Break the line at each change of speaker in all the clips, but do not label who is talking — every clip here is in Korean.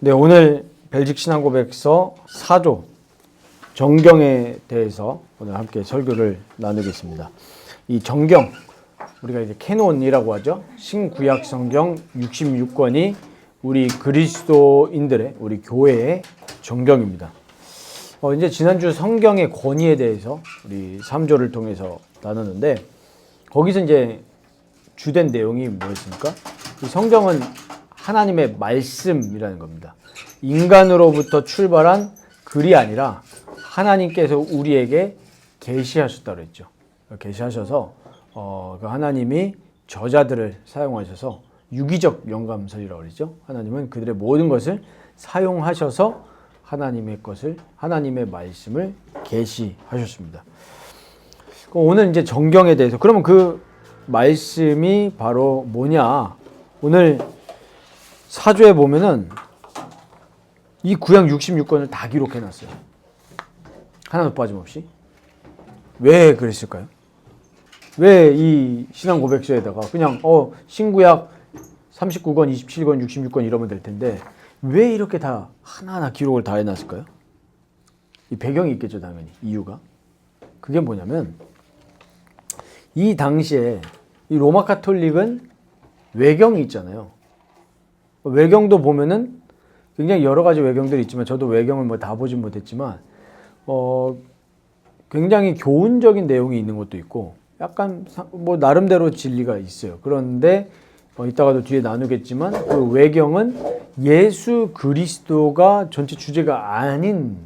네, 오늘 벨직 신앙고백서 4조 정경에 대해서 오늘 함께 설교를 나누겠습니다. 이 정경, 우리가 이제 캐논이라고 하죠. 신구약 성경 66권이 우리 그리스도인들의, 우리 교회의 정경입니다. 이제 지난주 성경의 권위에 대해서 우리 3조를 통해서 나누는데, 거기서 이제 주된 내용이 뭐였습니까? 이 성경은 하나님의 말씀이라는 겁니다. 인간으로부터 출발한 글이 아니라 하나님께서 우리에게 계시하셨다고 했죠. 계시하셔서 그 하나님이 저자들을 사용하셔서 유기적 영감설이라고 그러죠. 하나님은 그들의 모든 것을 사용하셔서 하나님의 것을, 하나님의 말씀을 계시하셨습니다. 오늘 이제 정경에 대해서, 그러면 그 말씀이 바로 뭐냐? 오늘 4조에 보면은 이 구약 66권을 다 기록해놨어요. 하나도 빠짐없이. 왜 그랬을까요? 왜 이 신앙 고백서에다가 그냥 신구약 39권, 27권, 66권 이러면 될 텐데 왜 이렇게 다 하나하나 기록을 다 해놨을까요? 이 배경이 있겠죠, 당연히. 이유가. 그게 뭐냐면 이 당시에 이 로마 카톨릭은 외경이 있잖아요. 외경도 보면은 굉장히 여러 가지 외경들이 있지만, 저도 외경을 뭐 다 보진 못했지만 굉장히 교훈적인 내용이 있는 것도 있고 약간 뭐 나름대로 진리가 있어요. 그런데 이따가도 뒤에 나누겠지만 그 외경은 예수 그리스도가 전체 주제가 아닌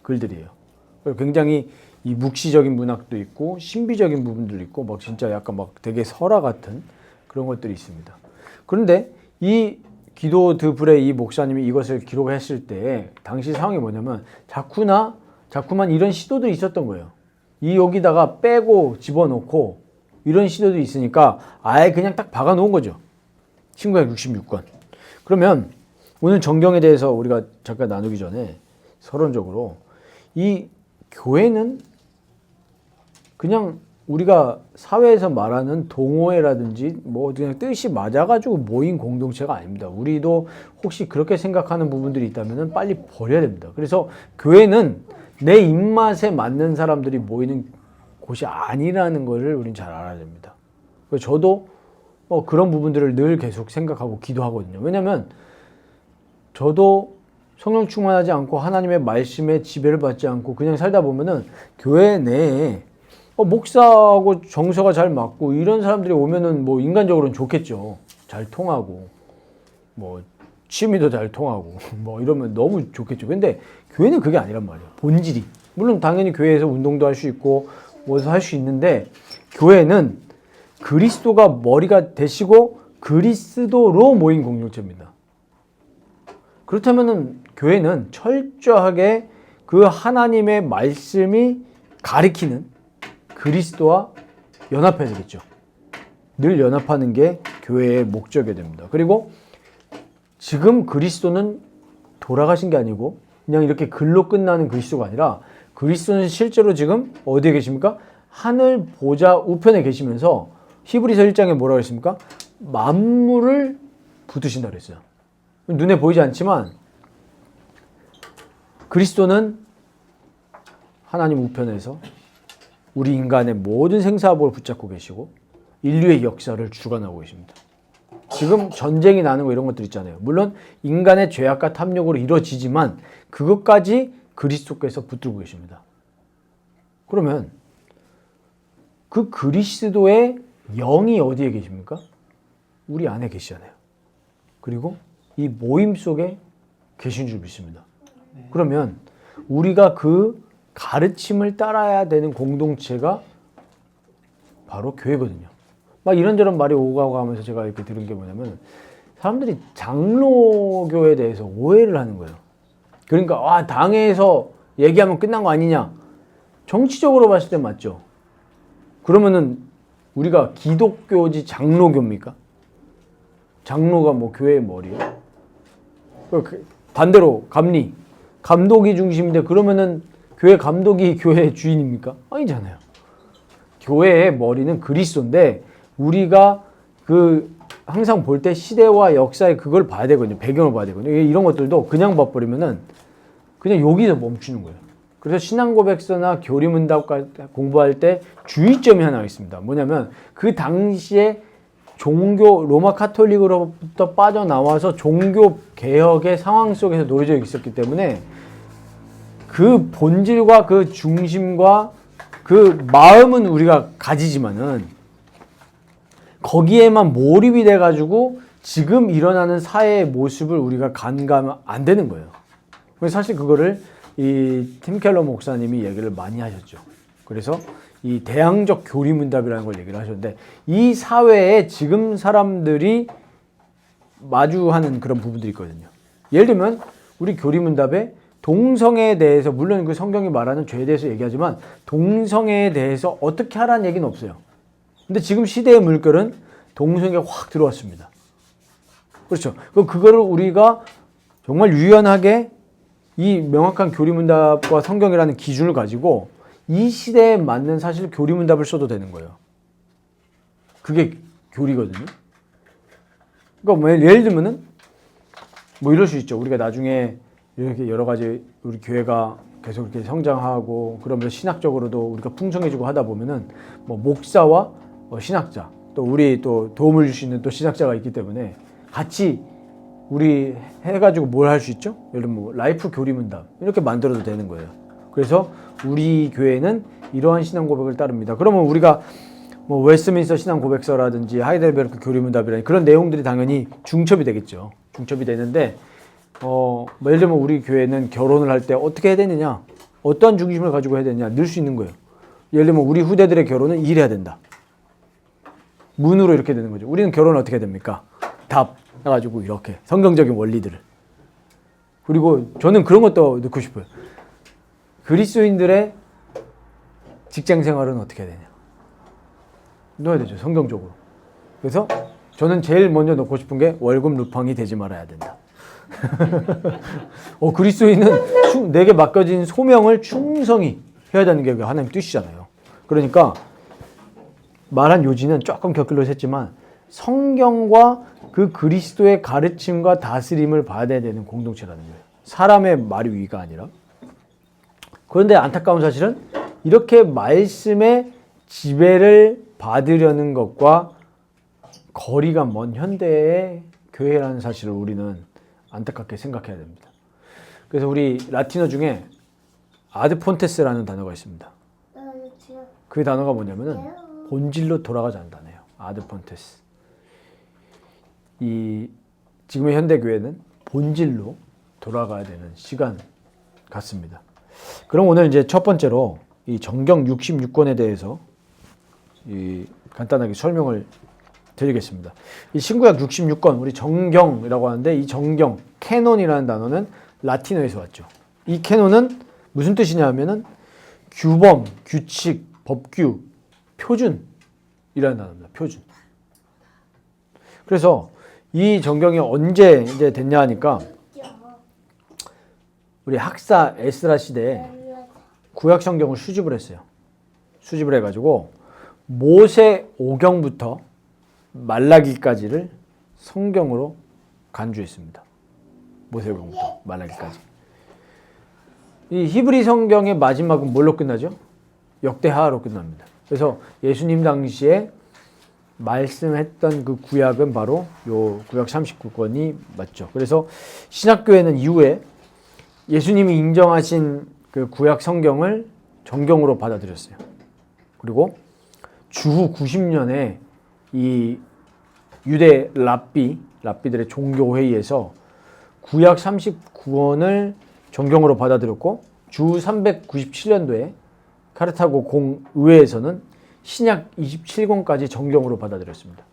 글들이에요. 굉장히 이 묵시적인 문학도 있고 신비적인 부분들도 있고 막 진짜 약간 막 되게 설화 같은 그런 것들이 있습니다. 그런데 이 기도 드 브레 이 목사님이 이것을 기록했을 때 당시 상황이 뭐냐면 자꾸만 이런 시도도 있었던 거예요. 이 여기다가 빼고 집어넣고 이런 시도도 있으니까 아예 그냥 딱 박아 놓은 거죠. 신구약 66권. 그러면 오늘 정경에 대해서 우리가 잠깐 나누기 전에 서론적으로 이 교회는 그냥 우리가 사회에서 말하는 동호회라든지 뭐 그냥 뜻이 맞아가지고 모인 공동체가 아닙니다. 우리도 혹시 그렇게 생각하는 부분들이 있다면 빨리 버려야 됩니다. 그래서 교회는 내 입맛에 맞는 사람들이 모이는 곳이 아니라는 것을 우리는 잘 알아야 됩니다. 저도 그런 부분들을 늘 계속 생각하고 기도하거든요. 왜냐하면 저도 성령 충만하지 않고 하나님의 말씀에 지배를 받지 않고 그냥 살다 보면은 교회 내에 목사하고 정서가 잘 맞고 이런 사람들이 오면은 뭐 인간적으로는 좋겠죠. 잘 통하고 뭐 취미도 잘 통하고 뭐 이러면 너무 좋겠죠. 근데 교회는 그게 아니란 말이에요. 본질이. 물론 당연히 교회에서 운동도 할 수 있고 뭐도 할 수 있는데 교회는 그리스도가 머리가 되시고 그리스도로 모인 공동체입니다. 그렇다면은 교회는 철저하게 그 하나님의 말씀이 가리키는 그리스도와 연합해야 되겠죠. 늘 연합하는 게 교회의 목적이 됩니다. 그리고 지금 그리스도는 돌아가신 게 아니고 그냥 이렇게 글로 끝나는 그리스도가 아니라 그리스도는 실제로 지금 어디에 계십니까? 하늘 보좌 우편에 계시면서 히브리서 1장에 뭐라고 했습니까? 만물을 붙드신다 그랬어요. 눈에 보이지 않지만 그리스도는 하나님 우편에서 우리 인간의 모든 생사복을 붙잡고 계시고 인류의 역사를 주관하고 계십니다. 지금 전쟁이 나는 거 이런 것들 있잖아요. 물론 인간의 죄악과 탐욕으로 이루어지지만 그것까지 그리스도께서 붙들고 계십니다. 그러면 그 그리스도의 영이 어디에 계십니까? 우리 안에 계시잖아요. 그리고 이 모임 속에 계신 줄 믿습니다. 그러면 우리가 그 가르침을 따라야 되는 공동체가 바로 교회거든요. 막 이런저런 말이 오가고 하면서 제가 이렇게 들은 게 뭐냐면 사람들이 장로교에 대해서 오해를 하는 거예요. 그러니까 당에서 얘기하면 끝난 거 아니냐. 정치적으로 봤을 때 맞죠. 그러면은 우리가 기독교지 장로교입니까? 장로가 뭐 교회의 머리예요? 반대로 감독이 중심인데 그러면은 교회 감독이 교회의 주인입니까? 아니잖아요. 교회의 머리는 그리스도인데 우리가 그 항상 볼 때 시대와 역사에 그걸 봐야 되거든요. 배경을 봐야 되거든요. 이런 것들도 그냥 봐버리면은 그냥 여기서 멈추는 거예요. 그래서 신앙고백서나 교리문답 공부할 때 주의점이 하나 있습니다. 뭐냐면 그 당시에 종교 로마 카톨릭으로부터 빠져나와서 종교 개혁의 상황 속에서 놓여져 있었기 때문에 그 본질과 그 중심과 그 마음은 우리가 가지지만은 거기에만 몰입이 돼가지고 지금 일어나는 사회의 모습을 우리가 간과하면 안 되는 거예요. 그래서 사실 그거를 이 팀 켈러 목사님이 얘기를 많이 하셨죠. 그래서 이 대항적 교리문답이라는 걸 얘기를 하셨는데 이 사회에 지금 사람들이 마주하는 그런 부분들이 있거든요. 예를 들면 우리 교리문답에 동성애에 대해서 물론 그 성경이 말하는 죄에 대해서 얘기하지만 동성애에 대해서 어떻게 하라는 얘기는 없어요. 근데 지금 시대의 물결은 동성애가 확 들어왔습니다. 그렇죠. 그거를 우리가 정말 유연하게 이 명확한 교리문답과 성경이라는 기준을 가지고 이 시대에 맞는 사실 교리문답을 써도 되는 거예요. 그게 교리거든요. 그러니까 뭐 예를 들면은 뭐 이럴 수 있죠. 우리가 나중에 이렇게 여러 가지 우리 교회가 계속 이렇게 성장하고 그러면서 신학적으로도 우리가 풍성해지고 하다 보면은 뭐 목사와 신학자 또 우리 또 도움을 줄 수 있는 또 신학자가 있기 때문에 같이 우리 해가지고 뭘 할 수 있죠? 예를 들면 뭐 라이프 교리문답 이렇게 만들어도 되는 거예요. 그래서 우리 교회는 이러한 신앙 고백을 따릅니다. 그러면 우리가 뭐 웨스트민스터 신앙 고백서라든지 하이델베르크 교리문답이라는 그런 내용들이 당연히 중첩이 되겠죠. 중첩이 되는데 뭐 예를 들면 우리 교회는 결혼을 할 때 어떻게 해야 되느냐, 어떠한 중심을 가지고 해야 되느냐 넣을 수 있는 거예요. 예를 들면 우리 후대들의 결혼은 이래야 된다. 문으로 이렇게 되는 거죠. 우리는 결혼을 어떻게 해야 됩니까? 답 해가지고 이렇게 성경적인 원리들을. 그리고 저는 그런 것도 넣고 싶어요. 그리스도인들의 직장 생활은 어떻게 해야 되냐 넣어야 되죠. 성경적으로. 그래서 저는 제일 먼저 넣고 싶은 게 월급 루팡이 되지 말아야 된다. 그리스도인은 내게 맡겨진 소명을 충성히 해야 되는 게 하나님 뜻이잖아요. 그러니까 말한 요지는 조금 곁길로 샜지만 성경과 그 그리스도의 가르침과 다스림을 받아야 되는 공동체라는 거예요. 사람의 말이 위가 아니라. 그런데 안타까운 사실은 이렇게 말씀의 지배를 받으려는 것과 거리가 먼 현대의 교회라는 사실을 우리는 안타깝게 생각해야 됩니다. 그래서 우리 라틴어 중에 아드폰테스라는 단어가 있습니다. 그 단어가 뭐냐면은 본질로 돌아가지 않는 단어예요. 아드폰테스. 이 지금의 현대 교회는 본질로 돌아가야 되는 시간 같습니다. 그럼 오늘 이제 첫 번째로 이 정경 66권에 대해서 간단하게 설명을 드리겠습니다. 이 신구약 66권, 우리 정경이라고 하는데 이 정경, 캐논이라는 단어는 라틴어에서 왔죠. 이 캐논은 무슨 뜻이냐 하면은 규범, 규칙, 법규, 표준이라는 단어입니다. 표준. 그래서 이 정경이 언제 이제 됐냐 하니까 우리 학사 에스라 시대에 구약 성경을 수집을 했어요. 수집을 해가지고 모세 오경부터 말라기까지를 성경으로 간주했습니다. 모세오경부터 말라기까지. 이 히브리 성경의 마지막은 뭘로 끝나죠? 역대하로 끝납니다. 그래서 예수님 당시에 말씀했던 그 구약은 바로 요 구약 39권이 맞죠. 그래서 신학교회는 이후에 예수님이 인정하신 그 구약 성경을 정경으로 받아들였어요. 그리고 주후 90년에 이 유대 랍비들의 종교회의에서 구약 39권을 정경으로 받아들였고 주후 397년도에 카르타고 공의회에서는 신약 27권까지 정경으로 받아들였습니다.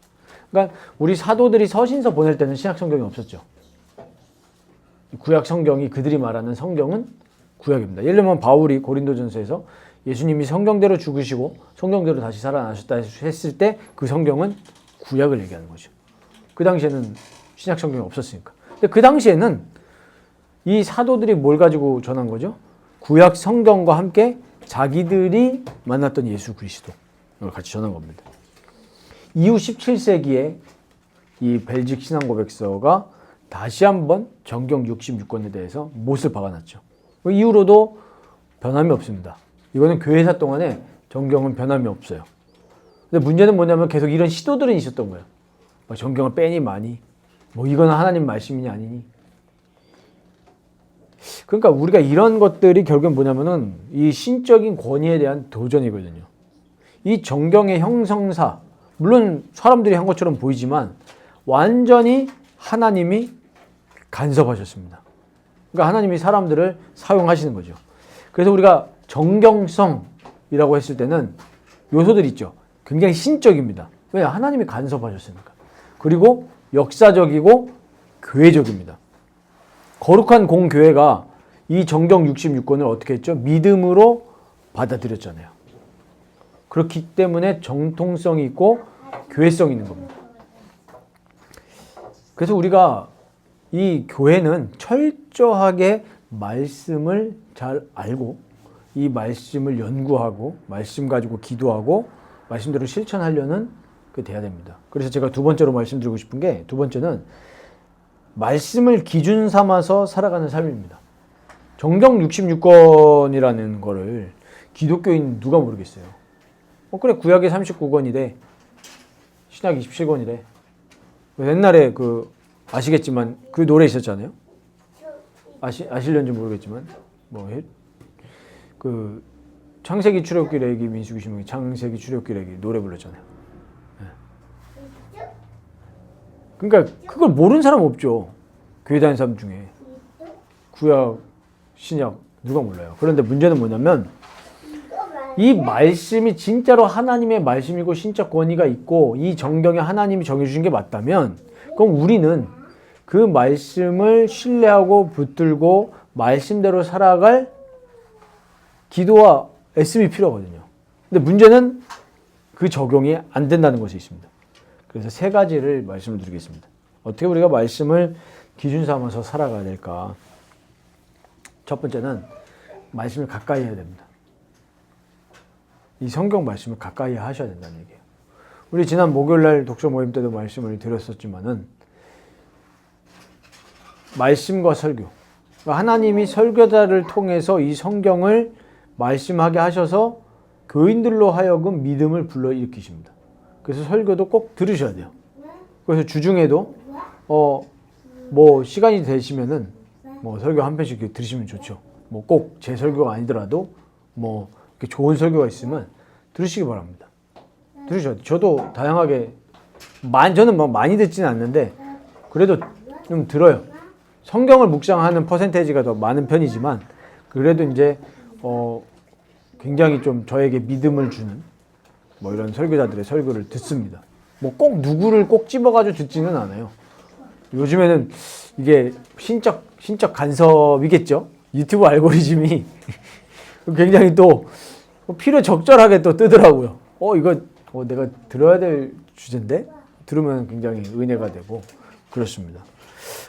그러니까 우리 사도들이 서신서 보낼 때는 신약 성경이 없었죠. 구약 성경이 그들이 말하는 성경은 구약입니다. 예를 들면 바울이 고린도전서에서 예수님이 성경대로 죽으시고 성경대로 다시 살아나셨다 했을 때 그 성경은 구약을 얘기하는 거죠. 그 당시에는 신약 성경이 없었으니까. 근데 그 당시에는 이 사도들이 뭘 가지고 전한 거죠? 구약 성경과 함께 자기들이 만났던 예수 그리스도, 이걸 같이 전한 겁니다. 이후 17세기에 이 벨직 신앙고백서가 다시 한번 정경 66권에 대해서 못을 박아놨죠. 그 이후로도 변함이 없습니다. 이거는 교회사 동안에 정경은 변함이 없어요. 근데 문제는 뭐냐면 계속 이런 시도들은 있었던 거예요. 정경을 빼니 마니, 이거는 하나님 말씀이니 아니니. 그러니까 우리가 이런 것들이 결국은 뭐냐면은 이 신적인 권위에 대한 도전이거든요. 이 정경의 형성사, 물론 사람들이 한 것처럼 보이지만 완전히 하나님이 간섭하셨습니다. 그러니까 하나님이 사람들을 사용하시는 거죠. 그래서 우리가 정경성이라고 했을 때는 요소들이 있죠. 굉장히 신적입니다. 왜냐? 하나님이 간섭하셨으니까. 그리고 역사적이고 교회적입니다. 거룩한 공교회가 이 정경 66권을 어떻게 했죠? 믿음으로 받아들였잖아요. 그렇기 때문에 정통성이 있고 교회성이 있는 겁니다. 그래서 우리가 이 교회는 철저하게 말씀을 잘 알고 이 말씀을 연구하고 말씀 가지고 기도하고 말씀대로 실천하려는 그 돼야 됩니다. 그래서 제가 두 번째로 말씀드리고 싶은 게 두 번째는 말씀을 기준 삼아서 살아가는 삶입니다. 정경 66권이라는 거를 기독교인 누가 모르겠어요. 그래 구약이 39권이래. 신약 27권이래. 옛날에 아시겠지만 그 노래 있었잖아요. 아실런지 모르겠지만 창세기 출애굽기 레기 민수기 신명기 창세기 출애굽기 레기 노래 불렀잖아요. 그러니까 그걸 모르는 사람 없죠. 교회 다니는 사람 중에. 구약, 신약 누가 몰라요. 그런데 문제는 뭐냐면 이 말씀이 진짜로 하나님의 말씀이고 신적 권위가 있고 이 정경에 하나님이 정해주신 게 맞다면 그럼 우리는 그 말씀을 신뢰하고 붙들고 말씀대로 살아갈 기도와 애씀이 필요하거든요. 근데 문제는 그 적용이 안 된다는 것이 있습니다. 그래서 세 가지를 말씀을 드리겠습니다. 어떻게 우리가 말씀을 기준 삼아서 살아가야 될까? 첫 번째는 말씀을 가까이 해야 됩니다. 이 성경 말씀을 가까이 하셔야 된다는 얘기예요. 우리 지난 목요일날 독서 모임 때도 말씀을 드렸었지만은 말씀과 설교, 하나님이 설교자를 통해서 이 성경을 말씀하게 하셔서 교인들로 하여금 믿음을 불러일으키십니다. 그래서 설교도 꼭 들으셔야 돼요. 그래서 주중에도 시간이 되시면은 설교 한 편씩 들으시면 좋죠. 꼭 제 설교가 아니더라도 이렇게 좋은 설교가 있으면 들으시기 바랍니다. 들으셔야 돼요. 저도 다양하게 저는 많이 듣지는 않는데 그래도 좀 들어요. 성경을 묵상하는 퍼센테이지가 더 많은 편이지만 그래도 이제 굉장히 좀 저에게 믿음을 주는 이런 설교자들의 설교를 듣습니다. 꼭 누구를 꼭 집어가지고 듣지는 않아요. 요즘에는 이게 신적 간섭이겠죠. 유튜브 알고리즘이 굉장히 또 필요 적절하게 또 뜨더라고요. 이거 내가 들어야 될 주제인데 들으면 굉장히 은혜가 되고 그렇습니다.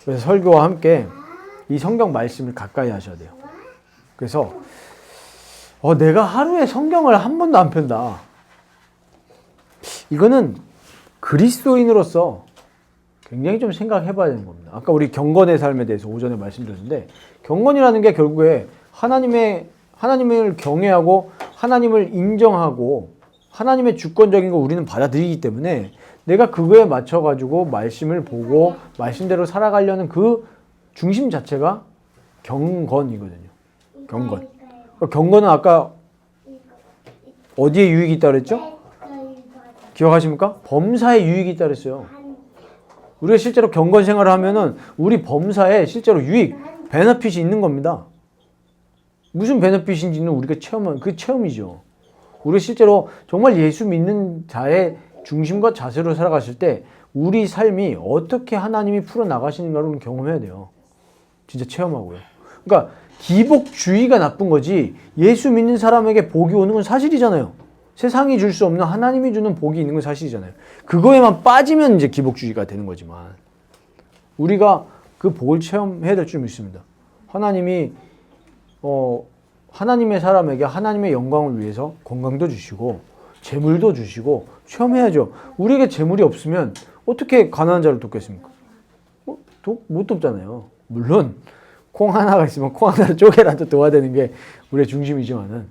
그래서 설교와 함께 이 성경 말씀을 가까이 하셔야 돼요. 그래서 내가 하루에 성경을 한 번도 안 편다. 이거는 그리스도인으로서 굉장히 좀 생각해 봐야 되는 겁니다. 아까 우리 경건의 삶에 대해서 오전에 말씀드렸는데 경건이라는 게 결국에 하나님을 경외하고 하나님을 인정하고 하나님의 주권적인 거 우리는 받아들이기 때문에 내가 그거에 맞춰가지고 말씀을 보고 말씀대로 살아가려는 그 중심 자체가 경건이거든요. 경건. 경건은 아까 어디에 유익이 있다고 그랬죠? 기억하십니까? 범사에 유익이 있다고 그랬어요. 우리가 실제로 경건 생활을 하면은 우리 범사에 실제로 유익, 베너핏이 있는 겁니다. 무슨 베너핏인지는 우리가 체험한 그 체험이죠. 우리가 실제로 정말 예수 믿는 자의 중심과 자세로 살아갔을 때 우리 삶이 어떻게 하나님이 풀어나가시는가를 경험해야 돼요. 진짜 체험하고요. 그러니까 기복주의가 나쁜 거지 예수 믿는 사람에게 복이 오는 건 사실이잖아요. 세상이 줄 수 없는 하나님이 주는 복이 있는 건 사실이잖아요. 그거에만 빠지면 이제 기복주의가 되는 거지만 우리가 그 복을 체험해야 될 줄 믿습니다. 하나님이 하나님의 사람에게 하나님의 영광을 위해서 건강도 주시고 재물도 주시고 체험해야죠. 우리에게 재물이 없으면 어떻게 가난한 자를 돕겠습니까? 못 돕잖아요. 물론 콩 하나가 있으면 콩 하나를 쪼개라도 도와야 되는 게 우리의 중심이지만은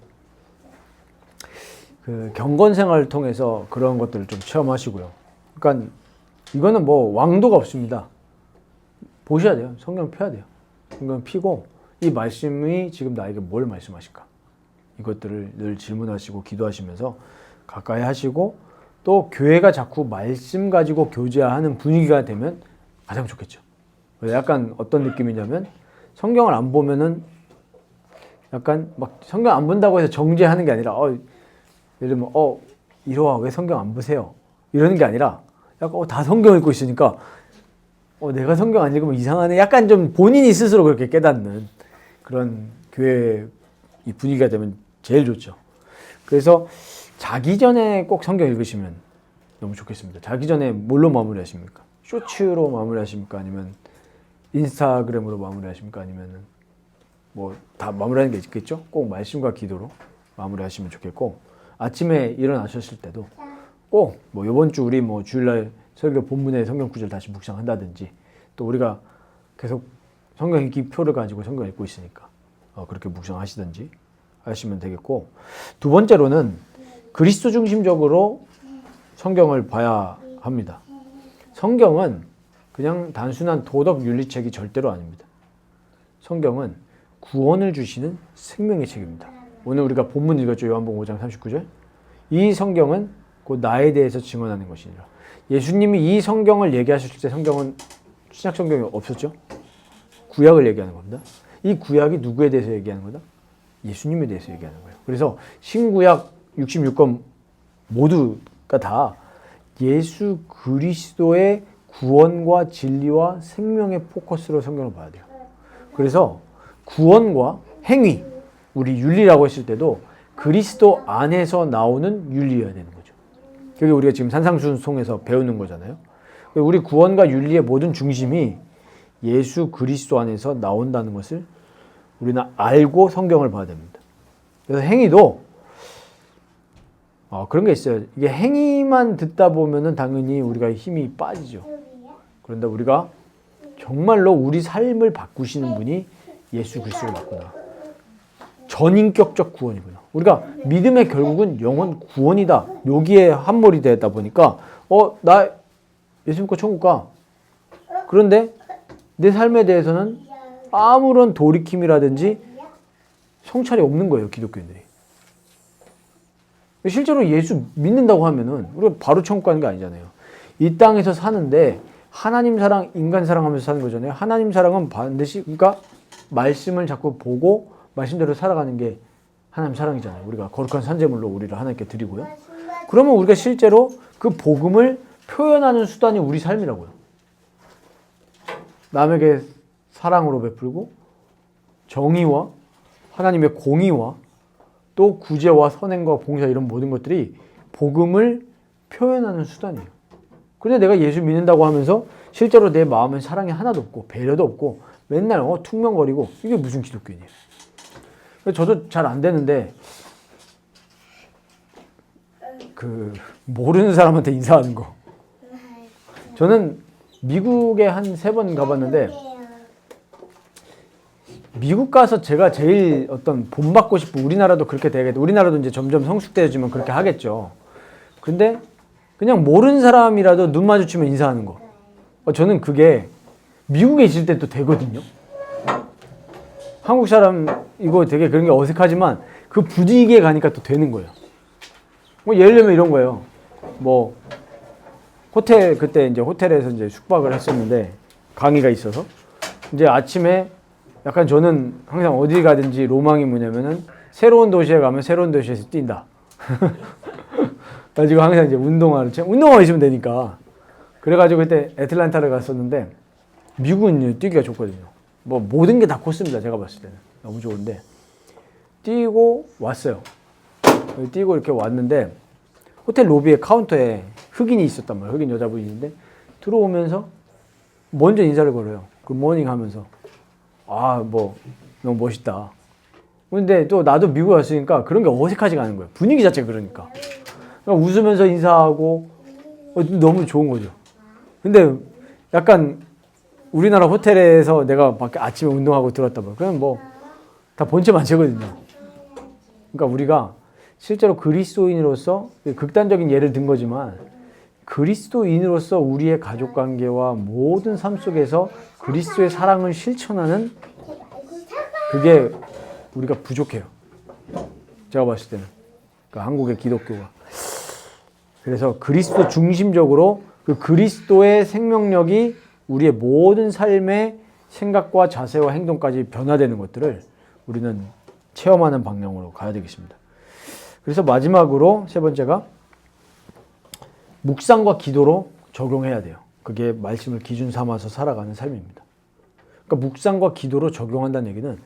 그 경건 생활을 통해서 그런 것들을 좀 체험하시고요. 그러니까 이거는 뭐 왕도가 없습니다. 보셔야 돼요. 성경 펴야 돼요. 성경 피고 이 말씀이 지금 나에게 뭘 말씀하실까? 이것들을 늘 질문하시고 기도하시면서 가까이 하시고 또 교회가 자꾸 말씀 가지고 교제하는 분위기가 되면 가장 좋겠죠. 약간 어떤 느낌이냐면 성경을 안 보면은 약간 막 성경 안 본다고 해서 정죄하는 게 아니라 예를 들면 이러와 왜 성경 안 보세요? 이러는 게 아니라 약간 다 성경 읽고 있으니까 내가 성경 안 읽으면 이상하네. 약간 좀 본인이 스스로 그렇게 깨닫는 그런 교회 이 분위기가 되면 제일 좋죠. 그래서 자기 전에 꼭 성경 읽으시면 너무 좋겠습니다. 자기 전에 뭘로 마무리하십니까? 쇼츠로 마무리하십니까? 아니면 인스타그램으로 마무리하십니까? 아니면은 뭐 다 마무리하는 게 있겠죠? 꼭 말씀과 기도로 마무리하시면 좋겠고 아침에 일어나셨을 때도 꼭 뭐 이번 주 우리 뭐 주일날 설교 본문의 성경 구절 다시 묵상한다든지 또 우리가 계속 성경 읽기 표를 가지고 성경 읽고 있으니까 그렇게 묵상하시든지 하시면 되겠고 두 번째로는 그리스도 중심적으로 성경을 봐야 합니다. 성경은 그냥 단순한 도덕 윤리책이 절대로 아닙니다. 성경은 구원을 주시는 생명의 책입니다. 오늘 우리가 본문 읽었죠. 요한복음 5장 39절. 이 성경은 곧 나에 대해서 증언하는 것이니라. 예수님이 이 성경을 얘기하셨을 때 성경은 신약 성경이 없었죠. 구약을 얘기하는 겁니다. 이 구약이 누구에 대해서 얘기하는 거다? 예수님에 대해서 얘기하는 거예요. 그래서 신구약 66권 모두가 다 예수 그리스도의 구원과 진리와 생명의 포커스로 성경을 봐야 돼요. 그래서 구원과 행위, 우리 윤리라고 했을 때도 그리스도 안에서 나오는 윤리여야 되는 거죠. 그게 우리가 지금 산상수훈송에서 배우는 거잖아요. 우리 구원과 윤리의 모든 중심이 예수 그리스도 안에서 나온다는 것을 우리는 알고 성경을 봐야 됩니다. 그래서 행위도 그런 게 있어요. 이게 행위만 듣다 보면은 당연히 우리가 힘이 빠지죠. 그런데 우리가 정말로 우리 삶을 바꾸시는 분이 예수 그리스도가 맞구나. 전인격적 구원이구나. 우리가 믿음의 결국은 영혼 구원이다. 여기에 함몰이 되다 보니까 나 예수 믿고 천국 가. 그런데 내 삶에 대해서는 아무런 돌이킴이라든지 성찰이 없는 거예요. 기독교인들이. 실제로 예수 믿는다고 하면은 우리가 바로 천국 가는 게 아니잖아요. 이 땅에서 사는데 하나님 사랑, 인간 사랑하면서 사는 거잖아요. 하나님 사랑은 반드시 그러니까 말씀을 자꾸 보고 말씀대로 살아가는 게 하나님 사랑이잖아요. 우리가 거룩한 산제물로 우리를 하나님께 드리고요. 그러면 우리가 실제로 그 복음을 표현하는 수단이 우리 삶이라고요. 남에게 사랑으로 베풀고 정의와 하나님의 공의와 또 구제와 선행과 봉사 이런 모든 것들이 복음을 표현하는 수단이에요. 그런데 내가 예수 믿는다고 하면서 실제로 내 마음엔 사랑이 하나도 없고 배려도 없고 맨날 퉁명거리고 이게 무슨 기독교인이에요. 저도 잘 안 되는데 모르는 사람한테 인사하는 거. 저는 미국에 한 3번 가봤는데 미국 가서 제가 제일 본받고 싶은 우리나라도 그렇게 되겠다. 우리나라도 이제 점점 성숙되어지면 그렇게 하겠죠. 근데 그냥 모르는 사람이라도 눈 마주치면 인사하는 거. 저는 그게 미국에 있을 때 또 되거든요. 한국 사람 이거 되게 그런 게 어색하지만 그 분위기에 가니까 또 되는 거예요. 예를 들면 이런 거예요. 그때 이제 호텔에서 이제 숙박을 했었는데 강의가 있어서 이제 아침에 약간 저는 항상 어디 가든지 로망이 뭐냐면은 새로운 도시에 가면 새로운 도시에서 뛴다. 가지고 항상 이제 운동화를 있으면 되니까. 그래가지고 그때 애틀랜타를 갔었는데 미국은 뛰기가 좋거든요. 모든 게 다 코스입니다. 제가 봤을 때는 너무 좋은데 뛰고 왔어요. 뛰고 이렇게 왔는데 호텔 로비에 카운터에 흑인이 있었단 말이에요. 흑인 여자분이 있는데 들어오면서 먼저 인사를 걸어요. 굿모닝 하면서 너무 멋있다. 근데 또 나도 미국 왔으니까 그런 게 어색하지가 않은 거예요. 분위기 자체가 그러니까. 그냥 웃으면서 인사하고 너무 좋은 거죠. 근데 약간 우리나라 호텔에서 내가 밖에 아침에 운동하고 들어왔다 봐. 그냥 뭐 다 본체 만체거든요. 그러니까 우리가 실제로 그리스도인으로서 극단적인 예를 든 거지만 그리스도인으로서 우리의 가족 관계와 모든 삶 속에서 그리스도의 사랑을 실천하는 그게 우리가 부족해요. 제가 봤을 때는. 그러니까 한국의 기독교가. 그래서 그리스도 중심적으로 그 그리스도의 생명력이 우리의 모든 삶의 생각과 자세와 행동까지 변화되는 것들을 우리는 체험하는 방향으로 가야 되겠습니다. 그래서 마지막으로 세 번째가 묵상과 기도로 적용해야 돼요. 그게 말씀을 기준 삼아서 살아가는 삶입니다. 그러니까 묵상과 기도로 적용한다는 얘기는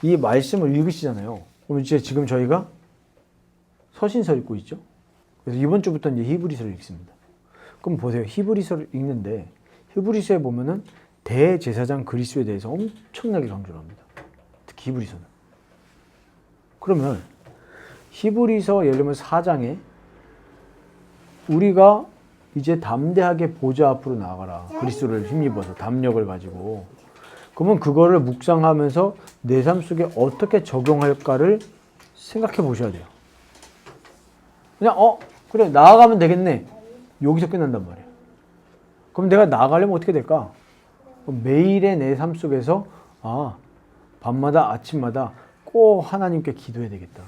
이 말씀을 읽으시잖아요. 그럼 이제 지금 저희가 서신서 읽고 있죠. 그래서 이번 주부터 이제 히브리서를 읽습니다. 그럼 보세요. 히브리서를 읽는데 히브리서에 보면은 대제사장 그리스도에 대해서 엄청나게 강조를 합니다. 특히 히브리서는. 그러면 히브리서 예를 들면 4장에 우리가 이제 담대하게 보좌 앞으로 나아가라. 그리스도를 힘입어서 담력을 가지고. 그러면 그거를 묵상하면서 내 삶 속에 어떻게 적용할까를 생각해 보셔야 돼요. 그냥 그래 나아가면 되겠네. 여기서 끝난단 말이에요. 그럼 내가 나아가려면 어떻게 될까? 매일의 내 삶 속에서 밤마다 아침마다 꼭 하나님께 기도해야 되겠다.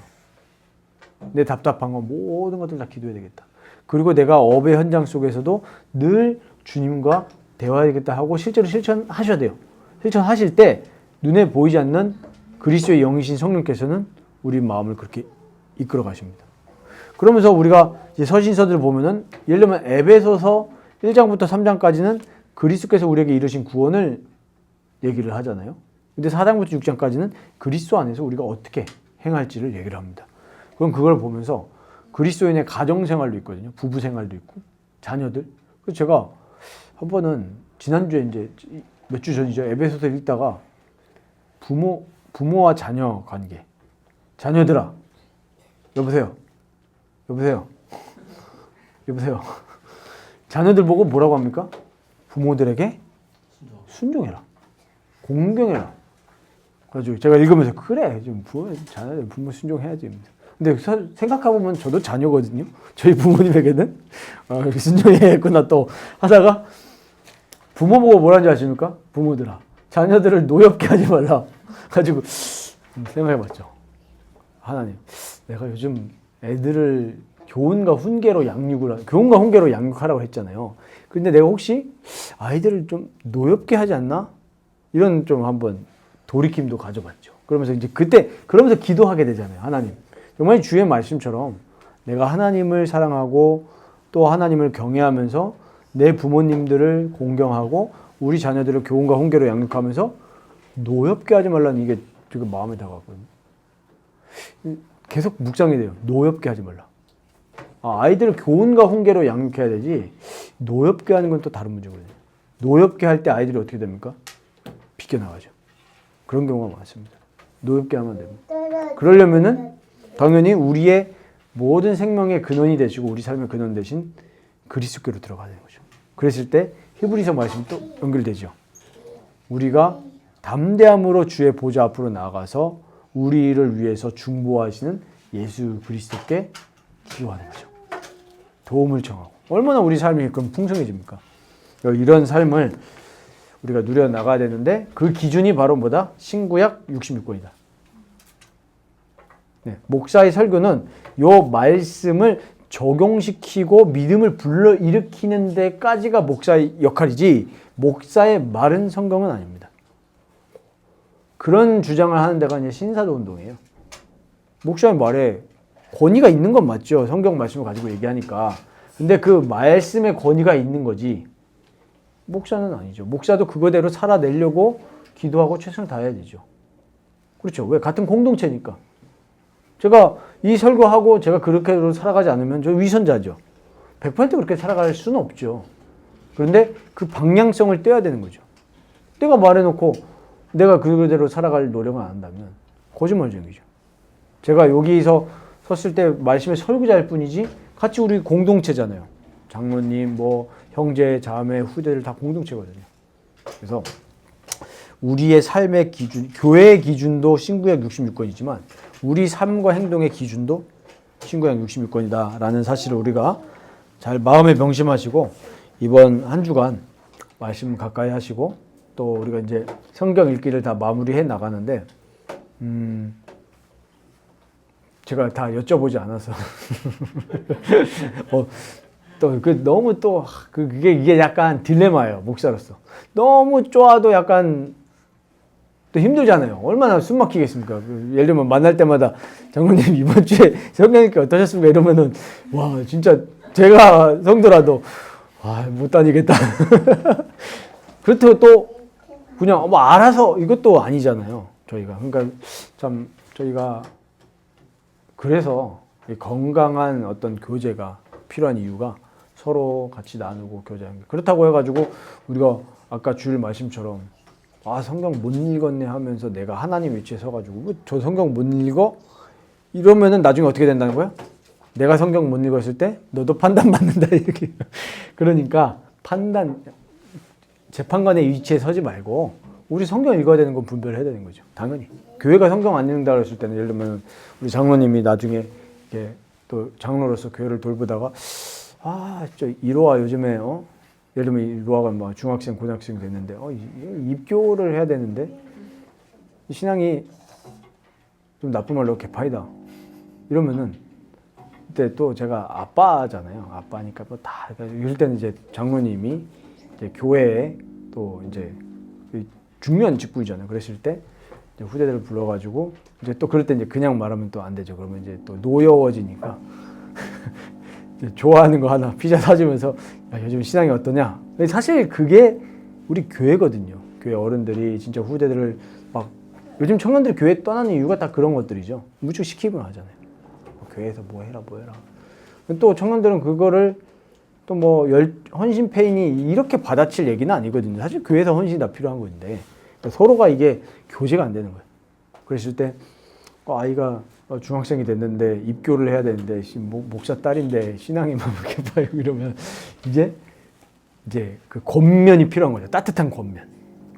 내 답답한 거 모든 것들 다 기도해야 되겠다. 그리고 내가 업의 현장 속에서도 늘 주님과 대화해야겠다 하고 실제로 실천하셔야 돼요. 실천하실 때 눈에 보이지 않는 그리스도의 영이신 성령께서는 우리 마음을 그렇게 이끌어 가십니다. 그러면서 우리가 이제 서신서들을 보면은 예를 들면 에베소서 1장부터 3장까지는 그리스도께서 우리에게 이루신 구원을 얘기를 하잖아요. 근데 4장부터 6장까지는 그리스도 안에서 우리가 어떻게 행할지를 얘기를 합니다. 그럼 그걸 보면서 그리스도인의 가정생활도 있거든요. 부부생활도 있고 자녀들. 그래서 제가 한 번은 지난주에 이제 몇 주 전이죠. 에베소서를 읽다가 부모와 자녀 관계. 자녀들아. 여보세요. 자녀들 보고 뭐라고 합니까? 부모들에게 순종해라. 공경해라. 그래가지고 제가 읽으면서 그래. 좀 자녀들 부모 순종해야지. 근데 생각해보면 저도 자녀거든요. 저희 부모님에게는 순종해야겠구나 또 하다가 부모 보고 뭐라는지 아십니까? 부모들아. 자녀들을 노엽게 하지 말라. 가지고 생각해봤죠. 하나님, 내가 요즘 애들을 교훈과 훈계로 양육하라고 했잖아요. 근데 내가 혹시 아이들을 좀 노엽게 하지 않나? 이런 좀 한번 돌이킴도 가져봤죠. 그러면서 이제 그러면서 기도하게 되잖아요. 하나님. 정말 주의 말씀처럼 내가 하나님을 사랑하고 또 하나님을 경외하면서 내 부모님들을 공경하고 우리 자녀들을 교훈과 훈계로 양육하면서 노엽게 하지 말라는 이게 지금 마음에 다가왔거든요. 계속 묵상이 돼요. 노엽게 하지 말라. 아이들을 교훈과 훈계로 양육해야 되지 노엽게 하는 건 또 다른 문제거든요. 노엽게 할 때 아이들이 어떻게 됩니까? 비껴나가죠. 그런 경우가 많습니다. 노엽게 하면 됩니다. 그러려면은 당연히 우리의 모든 생명의 근원이 되시고 우리 삶의 근원 되신 그리스도께로 들어가야 되는 거죠. 그랬을 때 히브리서 말씀이 또 연결되죠. 우리가 담대함으로 주의 보좌 앞으로 나가서 우리를 위해서 중보하시는 예수 그리스도께 기도하는 거죠. 도움을 청하고. 얼마나 우리 삶이 그럼 풍성해집니까? 이런 삶을 우리가 누려나가야 되는데 그 기준이 바로 뭐다? 신구약 66권이다. 네, 목사의 설교는 요 말씀을 적용시키고 믿음을 불러일으키는 데까지가 목사의 역할이지 목사의 말은 성경은 아닙니다. 그런 주장을 하는 데가 이제 신사도 운동이에요. 목사의 말에 권위가 있는 건 맞죠. 성경 말씀을 가지고 얘기하니까. 근데 그 말씀에 권위가 있는 거지 목사는 아니죠. 목사도 그거대로 살아내려고 기도하고 최선을 다해야 되죠. 그렇죠. 왜? 같은 공동체니까. 제가 이 설교하고 제가 그렇게 살아가지 않으면 저 위선자죠. 100% 그렇게 살아갈 수는 없죠. 그런데 그 방향성을 떼야 되는 거죠. 내가 말해놓고 내가 그대로 살아갈 노력을 안 한다면 거짓말쟁이죠. 제가 여기서 섰을 때 말씀에 설교자일 뿐이지 같이 우리 공동체잖아요. 장로님, 뭐 형제, 자매, 후대들 다 공동체거든요. 그래서 우리의 삶의 기준, 교회의 기준도 신구약 66권이지만 우리 삶과 행동의 기준도 신구약 66권이다라는 사실을 우리가 잘 마음에 명심하시고 이번 한 주간 말씀 가까이 하시고 또 우리가 이제 성경 읽기를 다 마무리해 나가는데 제가 다 여쭤보지 않아서 또 너무 또 이게 약간 딜레마예요. 목사로서 너무 좋아도 약간 또 힘들잖아요. 얼마나 숨 막히겠습니까? 예를 들면 만날 때마다 장로님 이번 주에 성경 읽기 어떠셨습니까? 이러면은 와 진짜 제가 성도라도 못 다니겠다. 그렇다고 또 그냥 뭐 알아서 이것도 아니잖아요. 저희가 그러니까 참 저희가 그래서 건강한 어떤 교제가 필요한 이유가 서로 같이 나누고 교제하는 게 그렇다고 해가지고 우리가 아까 주일 말씀처럼 성경 못 읽었네 하면서 내가 하나님 위치에 서가지고 저 성경 못 읽어? 이러면은 나중에 어떻게 된다는 거야? 내가 성경 못 읽었을 때 너도 판단받는다 이렇게. 그러니까 재판관의 위치에 서지 말고 우리 성경 읽어야 되는 건 분별해야 되는 거죠. 당연히. 교회가 성경 안 읽는다 그랬을 때는 예를 들면 우리 장로님이 나중에 이렇게 또 장로로서 교회를 돌보다가 진짜 이로와 요즘에 예를 들면 이로아가 막 중학생, 고등학생 됐는데 입교를 해야 되는데 신앙이 좀 나쁜 말로 개파이다. 이러면은 그때 또 제가 아빠잖아요. 아빠니까 뭐 다 이럴 때는 이제 장로님이 이제 교회에 또 이제 중요한 직분이잖아요. 그랬을 때 이제 후대들을 불러가지고 이제 또 그럴 때 이제 그냥 말하면 또 안 되죠. 그러면 이제 또 노여워지니까 좋아하는 거 하나 피자 사주면서 요즘 신앙이 어떠냐? 사실 그게 우리 교회거든요. 교회 어른들이 진짜 후대들을 막 요즘 청년들이 교회 떠나는 이유가 다 그런 것들이죠. 무척 시키면 하잖아요. 교회에서 뭐 해라. 또 청년들은 그거를 또 뭐 헌신 페인이 이렇게 받아칠 얘기는 아니거든요. 사실 교회에서 헌신이 다 필요한 건데 서로가 이게 교제가 안 되는 거예요. 그랬을 때 아이가 중학생이 됐는데 입교를 해야 되는데 목사 딸인데 신앙이 막 이렇게 봐요. 이러면 이제 그 겉면이 필요한 거죠. 따뜻한 겉면.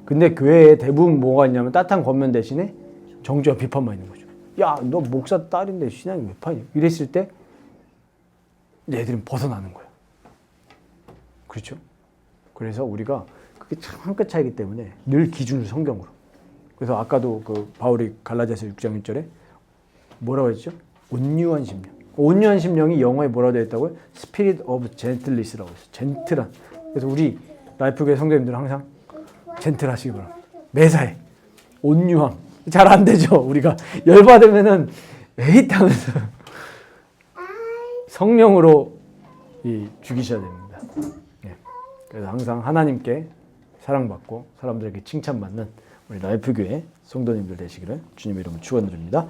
근데 교회에 대부분 뭐가 있냐면 따뜻한 겉면 대신에 정죄와 비판만 있는 거죠. 야, 너 목사 딸인데 신앙이 왜 파냐? 이랬을 때 애들은 벗어나는 거예요. 그렇죠? 그래서 우리가 그게 참 한 끗 차이기 때문에 늘 기준을 성경으로. 그래서 아까도 그 바울이 갈라디아서 6장 1절에 뭐라고 했죠? 온유한 심령. 온유한 심령이 영어에 뭐라고 되어 있다고요? Spirit of gentleness라고 했어요. 젠틀한. 그래서 우리 라이프교회 성도님들은 항상 젠틀하시기 바랍니다. 매사에 온유함. 잘 안 되죠. 우리가 열받으면은 에잇 하면서 성령으로 죽이셔야 됩니다. 그래서 항상 하나님께 사랑받고 사람들에게 칭찬받는 우리 라이프교회 성도님들 되시기를 주님의 이름으로 축원드립니다.